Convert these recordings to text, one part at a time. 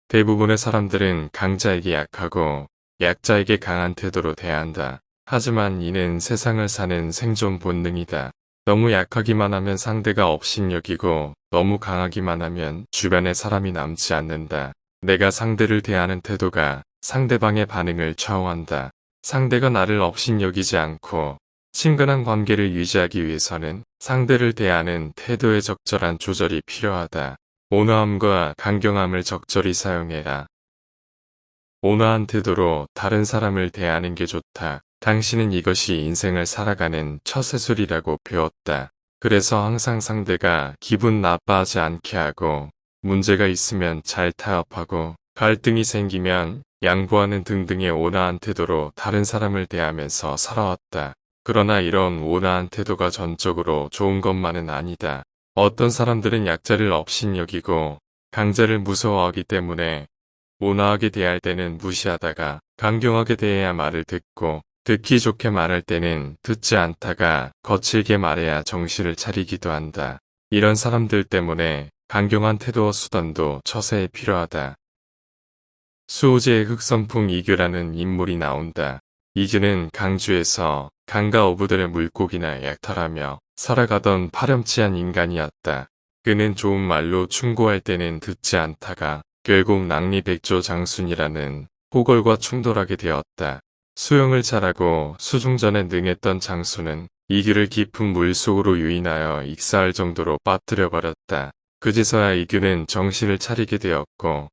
대부분의 사람들은 강자에게 약하고 약자에게 강한 태도로 대한다. 하지만 이는 세상을 사는 생존 본능이다. 너무 약하기만 하면 상대가 업신여기고 너무 강하기만 하면 주변에 사람이 남지 않는다. 내가 상대를 대하는 태도가 상대방의 반응을 좌우한다. 상대가 나를 업신여기지 않고 친근한 관계를 유지하기 위해서는 상대를 대하는 태도의 적절한 조절이 필요하다. 온화함과 강경함을 적절히 사용해라. 온화한 태도로 다른 사람을 대하는 게 좋다. 당신은 이것이 인생을 살아가는 처세술이라고 배웠다. 그래서 항상 상대가 기분 나빠하지 않게 하고 문제가 있으면 잘 타협하고 갈등이 생기면 양보하는 등등의 온화한 태도로 다른 사람을 대하면서 살아왔다. 그러나 이런 온화한 태도가 전적으로 좋은 것만은 아니다. 어떤 사람들은 약자를 업신여기고 강자를 무서워하기 때문에 온화하게 대할 때는 무시하다가 강경하게 대해야 말을 듣고 듣기 좋게 말할 때는 듣지 않다가 거칠게 말해야 정신을 차리기도 한다. 이런 사람들 때문에 강경한 태도와 수단도 처세에 필요하다. 수호제의 흑선풍 이규라는 인물이 나온다. 이규는 강주에서 강가 어부들의 물고기나 약탈하며 살아가던 파렴치한 인간이었다. 그는 좋은 말로 충고할 때는 듣지 않다가 결국 낭리백조 장순이라는 호걸과 충돌하게 되었다. 수영을 잘하고 수중전에 능했던 장수는 이규를 깊은 물속으로 유인하여 익사할 정도로 빠뜨려 버렸다. 그제서야 이규는 정신을 차리게 되었고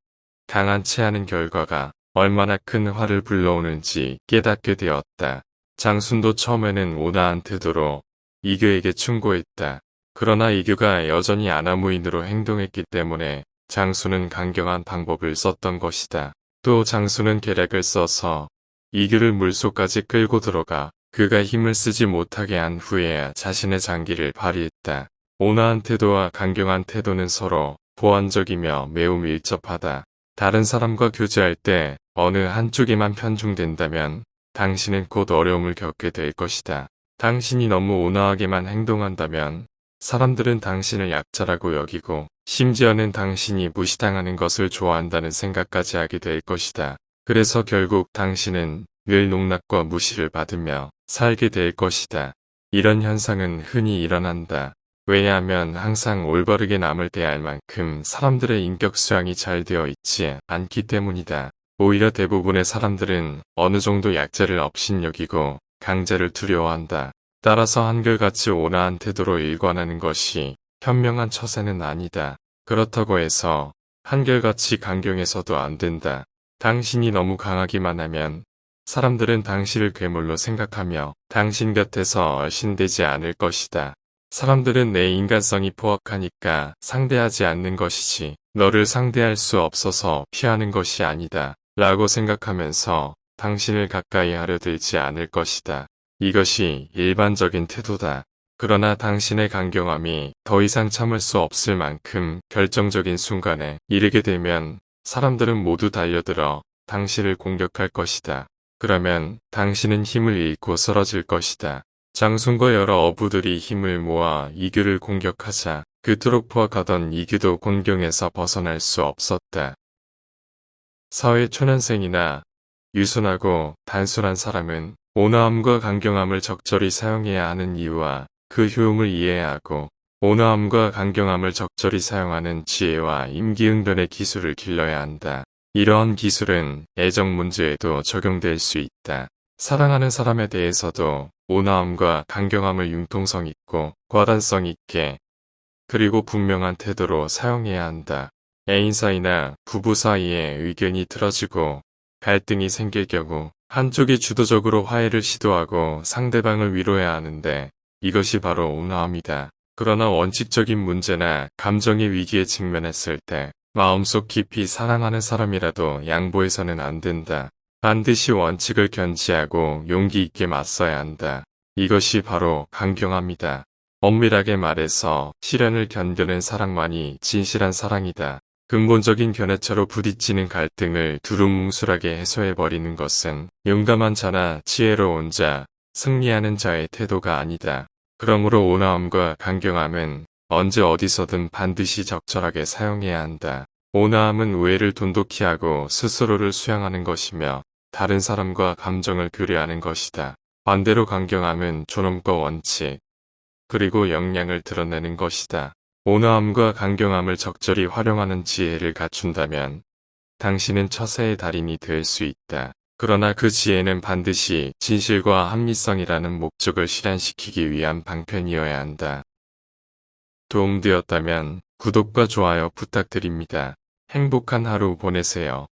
강한 체하는 결과가 얼마나 큰 화를 불러오는지 깨닫게 되었다. 장순도 처음에는 온화한 태도로 이규에게 충고했다. 그러나 이규가 여전히 아나무인으로 행동했기 때문에 장수는 강경한 방법을 썼던 것이다. 또 장수는 계략을 써서 이규를 물속까지 끌고 들어가 그가 힘을 쓰지 못하게 한 후에야 자신의 장기를 발휘했다. 온화한 태도와 강경한 태도는 서로 보완적이며 매우 밀접하다. 다른 사람과 교제할 때 어느 한쪽에만 편중된다면 당신은 곧 어려움을 겪게 될 것이다. 당신이 너무 온화하게만 행동한다면 사람들은 당신을 약자라고 여기고 심지어는 당신이 무시당하는 것을 좋아한다는 생각까지 하게 될 것이다. 그래서 결국 당신은 늘 농락과 무시를 받으며 살게 될 것이다. 이런 현상은 흔히 일어난다. 왜냐하면 항상 올바르게 남을 대할 만큼 사람들의 인격 수양이 잘 되어 있지 않기 때문이다. 오히려 대부분의 사람들은 어느 정도 약자를 업신여기고 강자를 두려워한다. 따라서 한결같이 온화한 태도로 일관하는 것이 현명한 처세는 아니다. 그렇다고 해서 한결같이 강경해서도 안 된다. 당신이 너무 강하기만 하면 사람들은 당신을 괴물로 생각하며 당신 곁에서 얼씬되지 않을 것이다. 사람들은 내 인간성이 포악하니까 상대하지 않는 것이지 너를 상대할 수 없어서 피하는 것이 아니다. 라고 생각하면서 당신을 가까이 하려 들지 않을 것이다. 이것이 일반적인 태도다. 그러나 당신의 강경함이 더 이상 참을 수 없을 만큼 결정적인 순간에 이르게 되면 사람들은 모두 달려들어 당신을 공격할 것이다. 그러면 당신은 힘을 잃고 쓰러질 것이다. 장순과 여러 어부들이 힘을 모아 이규를 공격하자 그토록 포악하던 이규도 곤경에서 벗어날 수 없었다. 사회 초년생이나 유순하고 단순한 사람은 온화함과 강경함을 적절히 사용해야 하는 이유와 그 효용을 이해해야 하고 온화함과 강경함을 적절히 사용하는 지혜와 임기응변의 기술을 길러야 한다. 이러한 기술은 애정 문제에도 적용될 수 있다. 사랑하는 사람에 대해서도 온화함과 강경함을 융통성 있고 과단성 있게 그리고 분명한 태도로 사용해야 한다. 애인 사이나 부부 사이에 의견이 틀어지고 갈등이 생길 경우 한쪽이 주도적으로 화해를 시도하고 상대방을 위로해야 하는데 이것이 바로 온화함이다. 그러나 원칙적인 문제나 감정의 위기에 직면했을 때 마음속 깊이 사랑하는 사람이라도 양보해서는 안 된다. 반드시 원칙을 견지하고 용기 있게 맞서야 한다. 이것이 바로 강경함이다. 엄밀하게 말해서 시련을 견뎌낸 사랑만이 진실한 사랑이다. 근본적인 견해차로 부딪히는 갈등을 두루뭉술하게 해소해버리는 것은 용감한 자나 지혜로운 자, 승리하는 자의 태도가 아니다. 그러므로 온화함과 강경함은 언제 어디서든 반드시 적절하게 사용해야 한다. 온화함은 우애를 돈독히 하고 스스로를 수양하는 것이며 다른 사람과 감정을 교류하는 것이다. 반대로 강경함은 존엄과 원칙, 그리고 역량을 드러내는 것이다. 온화함과 강경함을 적절히 활용하는 지혜를 갖춘다면 당신은 처세의 달인이 될 수 있다. 그러나 그 지혜는 반드시 진실과 합리성이라는 목적을 실현시키기 위한 방편이어야 한다. 도움되었다면 구독과 좋아요 부탁드립니다. 행복한 하루 보내세요.